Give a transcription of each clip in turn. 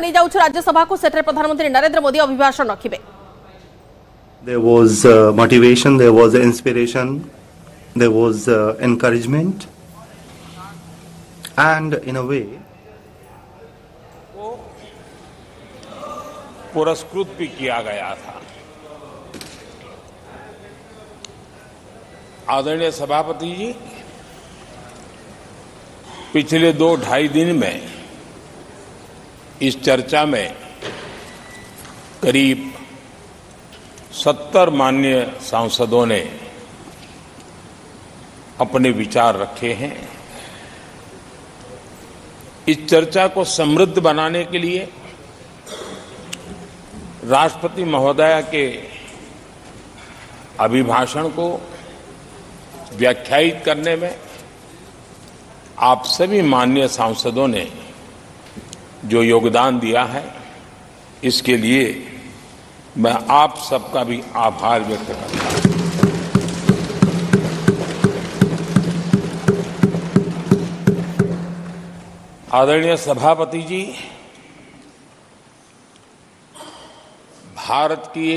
नहीं जाउछ राज्यसभा को सेठरे प्रधानमंत्री नरेंद्र मोदी अभिभाषण रखिबे। There was motivation, there was inspiration, there was encouragement, and in a way पुरस्कृत भी किया गया था। आदरणीय सभापति जी, पिछले 2-2.5 दिन में इस चर्चा में करीब 70 माननीय सांसदों ने अपने विचार रखे हैं। इस चर्चा को समृद्ध बनाने के लिए राष्ट्रपति महोदया के अभिभाषण को व्याख्यायित करने में आप सभी माननीय सांसदों ने जो योगदान दिया है, इसके लिए मैं आप सबका भी आभार व्यक्त करता हूं। आदरणीय सभापति जी, भारत की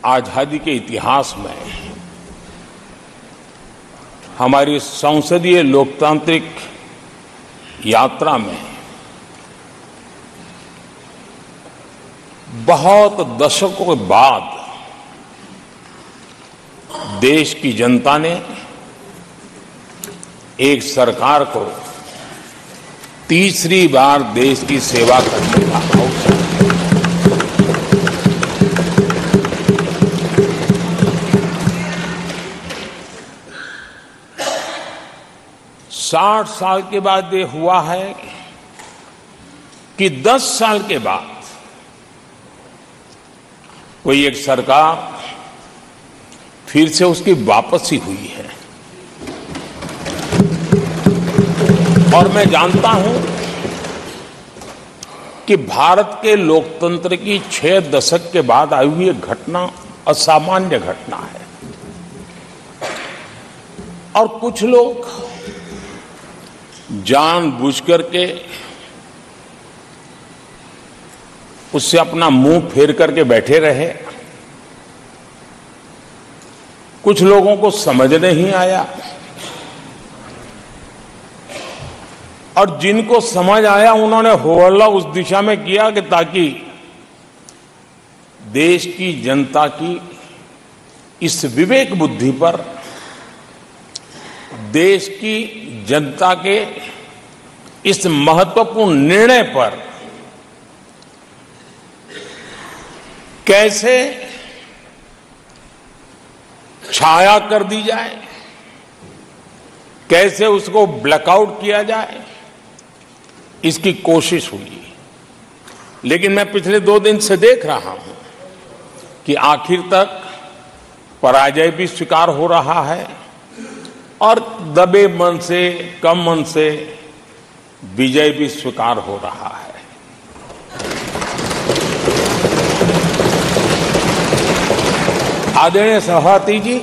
आजादी के इतिहास में हमारी संसदीय लोकतांत्रिक यात्रा में बहुत दशकों के बाद देश की जनता ने एक सरकार को तीसरी बार देश की सेवा करने का अवसर 60 साल के बाद ये हुआ है कि 10 साल के बाद कोई एक सरकार फिर से उसकी वापसी हुई है। और मैं जानता हूं कि भारत के लोकतंत्र की 6 दशक के बाद आई हुई एक घटना असामान्य घटना है। और कुछ लोग जानबूझकर के उससे अपना मुंह फेर करके बैठे रहे। कुछ लोगों को समझ नहीं आया और जिनको समझ आया उन्होंने हो हल्ला उस दिशा में किया कि ताकि देश की जनता की इस विवेक बुद्धि पर, देश की जनता के इस महत्वपूर्ण निर्णय पर कैसे छाया कर दी जाए, कैसे उसको ब्लैकआउट किया जाए, इसकी कोशिश हुई। लेकिन मैं पिछले 2 दिन से देख रहा हूं कि आखिर तक पराजय भी स्वीकार हो रहा है और दबे मन से, कम मन से विजय भी स्वीकार हो रहा है। आदरणीय सभापति जी,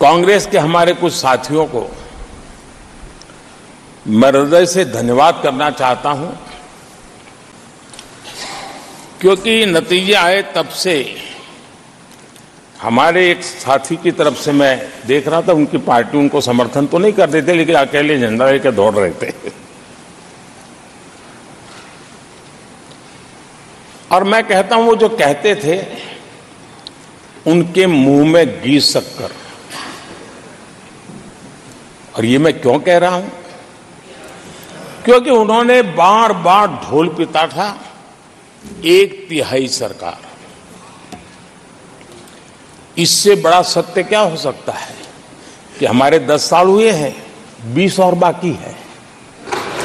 कांग्रेस के हमारे कुछ साथियों को मैं हृदय से धन्यवाद करना चाहता हूं, क्योंकि नतीजे आए तब से हमारे एक साथी की तरफ से मैं देख रहा था, उनकी पार्टी उनको समर्थन तो नहीं कर रहे थे, लेकिन अकेले झंडा लेकर दौड़ रहे थे। और मैं कहता हूं, वो जो कहते थे उनके मुंह में घी शक्कर। और ये मैं क्यों कह रहा हूं? क्योंकि उन्होंने बार बार ढोल पीटा था 1/3 सरकार। इससे बड़ा सत्य क्या हो सकता है कि हमारे 10 साल हुए हैं, 20 और बाकी है।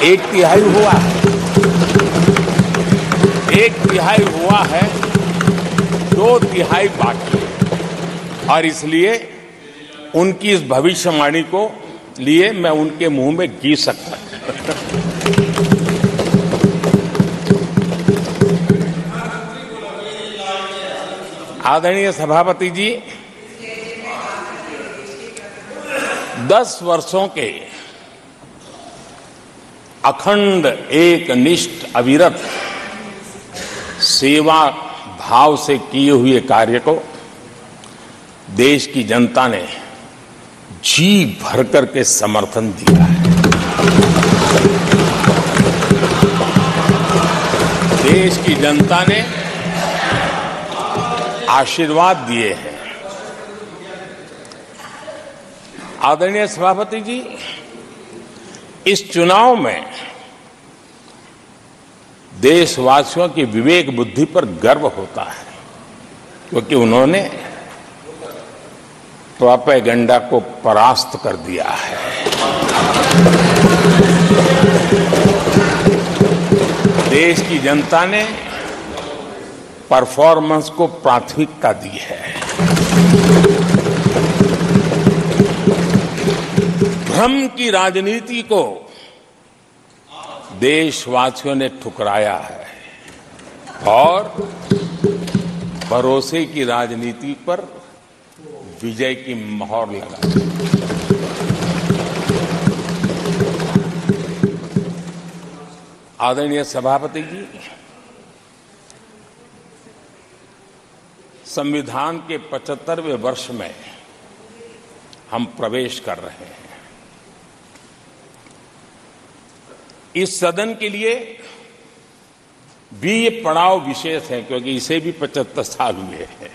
1/3 हुआ है, 1/3 हुआ है, 2/3 बाकी है। और इसलिए उनकी इस भविष्यवाणी को लिए मैं उनके मुंह में घी सकता हूं। आदरणीय सभापति जी, 10 वर्षों के अखंड एकनिष्ठ अविरत सेवा भाव से किए हुए कार्य को देश की जनता ने जी भर करके समर्थन दिया है। देश की जनता ने आशीर्वाद दिए हैं। आदरणीय सभापति जी, इस चुनाव में देशवासियों की विवेक बुद्धि पर गर्व होता है, क्योंकि उन्होंने प्रोपेगेंडा को परास्त कर दिया है। देश की जनता ने परफॉर्मेंस को प्राथमिकता दी है। भ्रम की राजनीति को देशवासियों ने ठुकराया है और भरोसे की राजनीति पर विजय की मोहर लगाई। आदरणीय सभापति जी, संविधान के 75वें वर्ष में हम प्रवेश कर रहे हैं। इस सदन के लिए भी ये पड़ाव विशेष है, क्योंकि इसे भी 75 साल हुए हैं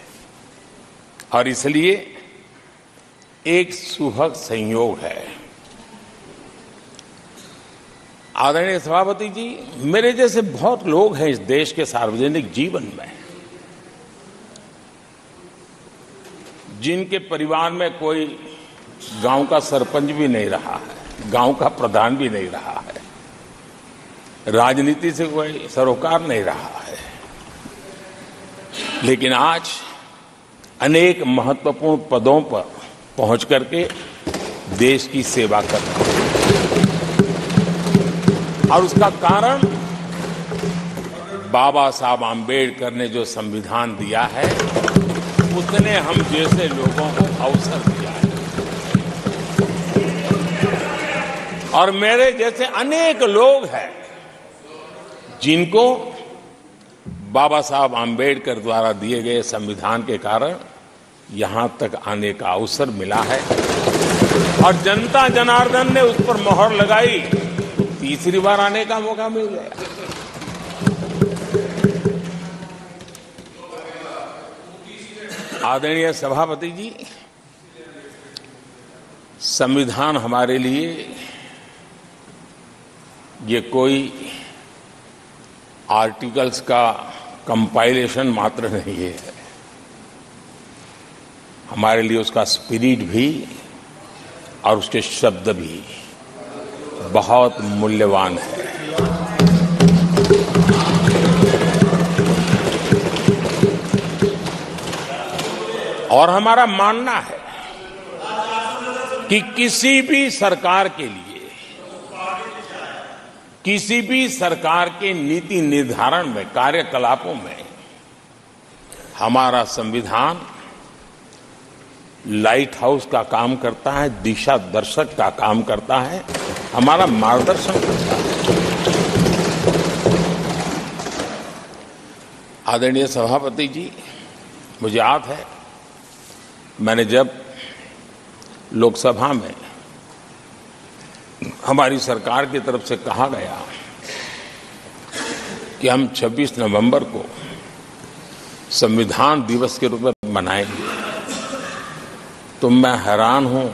और इसलिए एक सुखद संयोग है। आदरणीय सभापति जी, मेरे जैसे बहुत लोग हैं इस देश के सार्वजनिक जीवन में, जिनके परिवार में कोई गांव का सरपंच भी नहीं रहा है, गांव का प्रधान भी नहीं रहा है, राजनीति से कोई सरोकार नहीं रहा है, लेकिन आज अनेक महत्वपूर्ण पदों पर पहुंच करके देश की सेवा कर रहे हैं। और उसका कारण बाबा साहब आम्बेडकर ने जो संविधान दिया है, उसने हम जैसे लोगों को अवसर दिया है। और मेरे जैसे अनेक लोग हैं जिनको बाबा साहब आम्बेडकर द्वारा दिए गए संविधान के कारण यहां तक आने का अवसर मिला है और जनता जनार्दन ने उस पर मोहर लगाई तो तीसरी बार आने का मौका मिल गया। आदरणीय सभापति जी, संविधान हमारे लिए ये कोई आर्टिकल्स का कंपाइलेशन मात्र नहीं है, हमारे लिए उसका स्पिरिट भी और उसके शब्द भी बहुत मूल्यवान है। और हमारा मानना है कि किसी भी सरकार के लिए, किसी भी सरकार के नीति निर्धारण में, कार्यकलापों में हमारा संविधान लाइट हाउस का काम करता है, दिशा दर्शक का काम करता है, हमारा मार्गदर्शन करता है। आदरणीय सभापति जी, मुझे याद है मैंने जब लोकसभा में हमारी सरकार की तरफ से कहा गया कि हम 26 नवंबर को संविधान दिवस के रूप में मनाएंगे, तो मैं हैरान हूं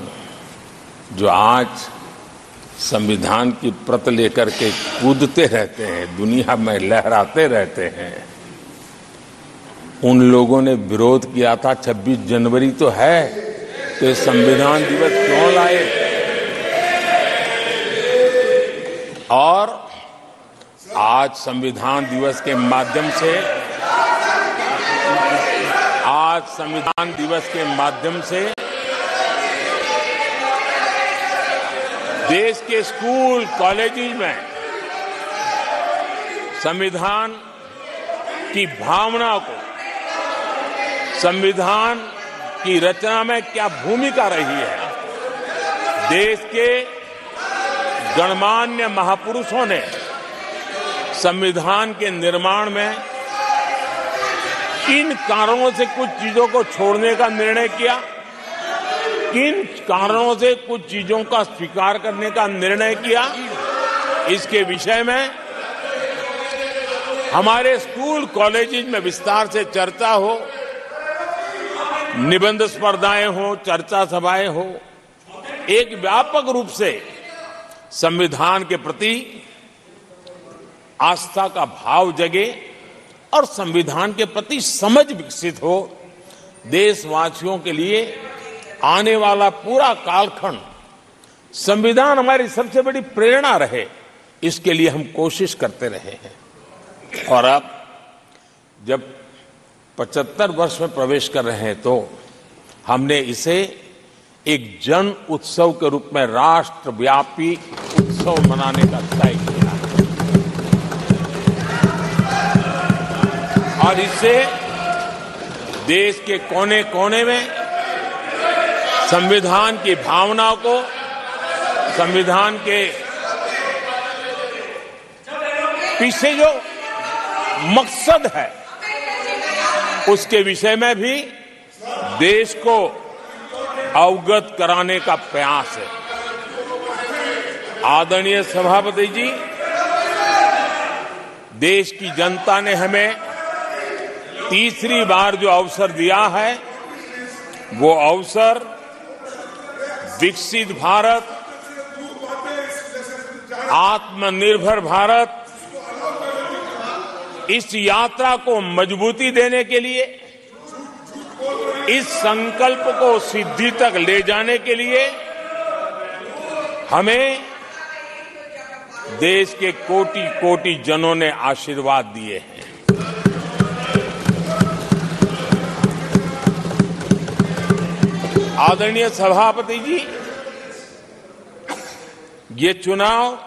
जो आज संविधान की प्रत लेकर के कूदते रहते हैं, दुनिया में लहराते रहते हैं, उन लोगों ने विरोध किया था 26 जनवरी तो है, तो ये संविधान दिवस क्यों लाए। और आज संविधान दिवस के माध्यम से, आज संविधान दिवस के माध्यम से देश के स्कूल कॉलेजेस में संविधान की भावना को, संविधान की रचना में क्या भूमिका रही है, देश के गणमान्य महापुरुषों ने संविधान के निर्माण में किन कारणों से कुछ चीजों को छोड़ने का निर्णय किया, किन कारणों से कुछ चीजों का स्वीकार करने का निर्णय किया, इसके विषय में हमारे स्कूल कॉलेजेस में विस्तार से चर्चा हो, निबंध स्पर्धाएं हो, चर्चा सभाएं हो, एक व्यापक रूप से संविधान के प्रति आस्था का भाव जगे और संविधान के प्रति समझ विकसित हो। देशवासियों के लिए आने वाला पूरा कालखंड संविधान हमारी सबसे बड़ी प्रेरणा रहे, इसके लिए हम कोशिश करते रहे हैं। और अब जब 75 वर्ष में प्रवेश कर रहे हैं तो हमने इसे एक जन उत्सव के रूप में राष्ट्रव्यापी उत्सव मनाने का तय किया और इससे देश के कोने कोने में संविधान की भावनाओं को, संविधान के पीछे जो मकसद है उसके विषय में भी देश को अवगत कराने का प्रयास है। आदरणीय सभापति जी, देश की जनता ने हमें तीसरी बार जो अवसर दिया है वो अवसर विकसित भारत, आत्मनिर्भर भारत, इस यात्रा को मजबूती देने के लिए, इस संकल्प को सिद्धि तक ले जाने के लिए हमें देश के कोटि कोटि जनों ने आशीर्वाद दिए हैं। आदरणीय सभापति जी, ये चुनाव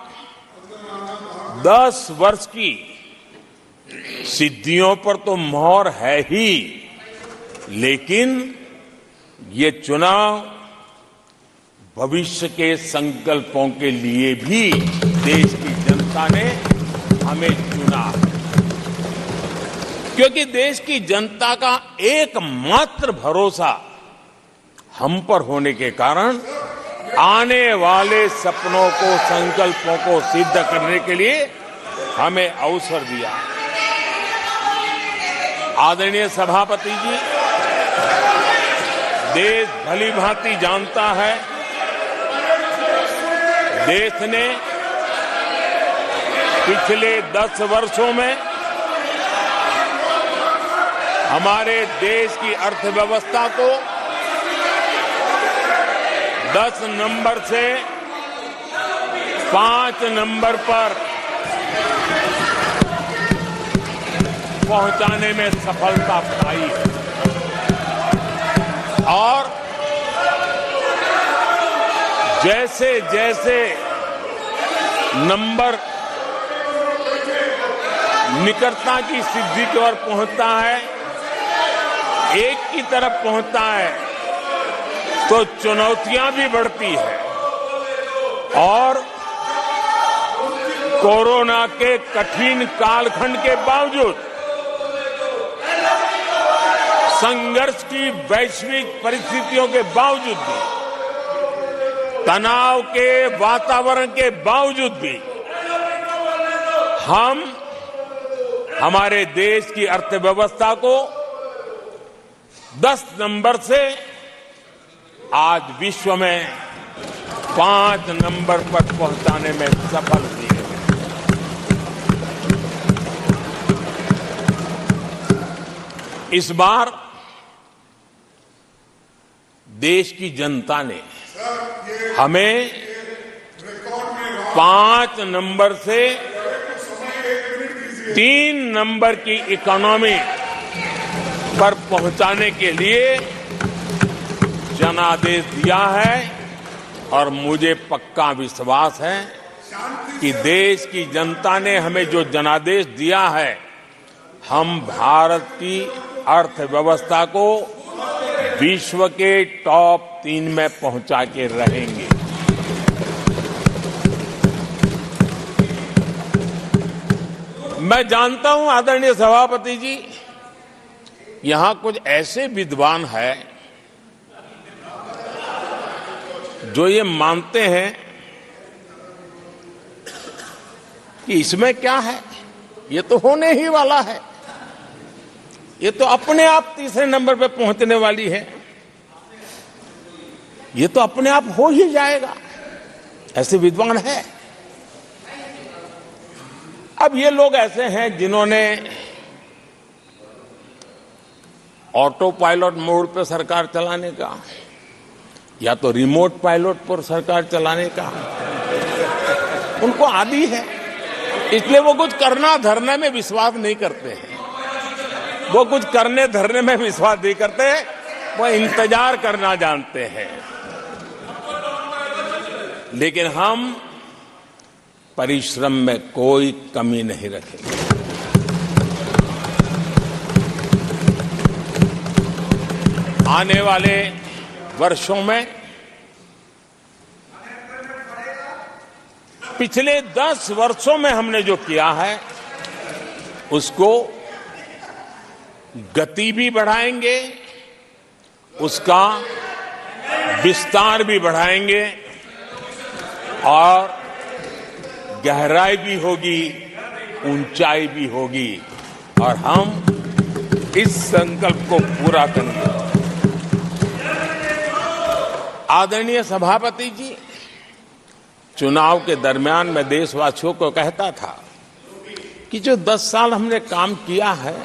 10 वर्ष की सिद्धियों पर तो मोहर है ही, लेकिन ये चुनाव भविष्य के संकल्पों के लिए भी देश की जनता ने हमें चुना, क्योंकि देश की जनता का एकमात्र भरोसा हम पर होने के कारण आने वाले सपनों को, संकल्पों को सिद्ध करने के लिए हमें अवसर दिया। आदरणीय सभापति जी, देश भली भांति जानता है, देश ने पिछले 10 वर्षों में हमारे देश की अर्थव्यवस्था को 10 नंबर से 5 नंबर पर पहुंचाने में सफलता पाई और जैसे जैसे नंबर निकटता की सिद्धि की ओर पहुंचता है, एक की तरफ पहुंचता है, तो चुनौतियां भी बढ़ती है और कोरोना के कठिन कालखंड के बावजूद, संघर्ष की वैश्विक परिस्थितियों के बावजूद भी, तनाव के वातावरण के बावजूद भी हम हमारे देश की अर्थव्यवस्था को 10 नंबर से आज विश्व में 5 नंबर पर पहुंचाने में सफल हुए। इस बार देश की जनता ने हमें 5 नंबर से 3 नंबर की इकोनॉमी पर पहुंचाने के लिए जनादेश दिया है और मुझे पक्का विश्वास है कि देश की जनता ने हमें जो जनादेश दिया है, हम भारत की अर्थव्यवस्था को विश्व के टॉप 3 में पहुंचा के रहेंगे। मैं जानता हूं आदरणीय सभापति जी, यहां कुछ ऐसे विद्वान हैं जो ये मानते हैं कि इसमें क्या है, ये तो होने ही वाला है, ये तो अपने आप तीसरे नंबर पे पहुंचने वाली है, ये तो अपने आप हो ही जाएगा। ऐसे विद्वान हैं। अब ये लोग ऐसे हैं जिन्होंने ऑटो पायलट मोड पे सरकार चलाने का या तो रिमोट पायलट पर सरकार चलाने का उनको आदी है, इसलिए वो कुछ करना धरने में विश्वास नहीं करते हैं। वो कुछ करने धरने में विश्वास नहीं करते, वो इंतजार करना जानते हैं। लेकिन हम परिश्रम में कोई कमी नहीं रखेंगे। आने वाले वर्षों में पिछले 10 वर्षों में हमने जो किया है उसको गति भी बढ़ाएंगे, उसका विस्तार भी बढ़ाएंगे और गहराई भी होगी, ऊंचाई भी होगी और हम इस संकल्प को पूरा करेंगे। आदरणीय सभापति जी, चुनाव के दरमियान मैं देशवासियों को कहता था कि जो 10 साल हमने काम किया है,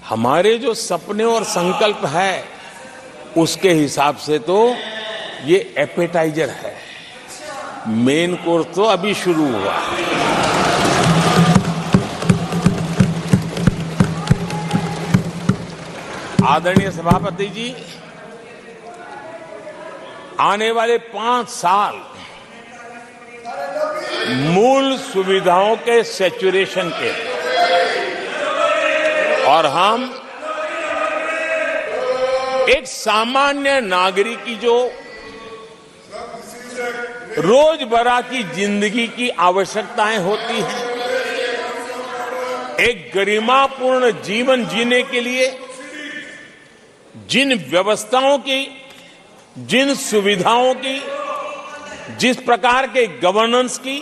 हमारे जो सपने और संकल्प है उसके हिसाब से तो ये एपेटाइजर है, मेन कोर्स तो अभी शुरू हुआ है। आदरणीय सभापति जी, आने वाले 5 साल मूल सुविधाओं के सैचुरेशन के और हम एक सामान्य नागरिक की जो रोजमर्रा की जिंदगी की आवश्यकताएं होती हैं, एक गरिमापूर्ण जीवन जीने के लिए जिन व्यवस्थाओं की, जिन सुविधाओं की, जिस प्रकार के गवर्नेंस की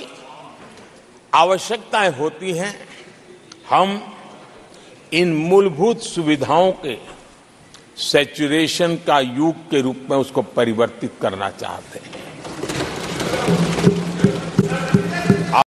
आवश्यकताएं होती हैं, हम इन मूलभूत सुविधाओं के सैचुरेशन का युग के रूप में उसको परिवर्तित करना चाहते हैं।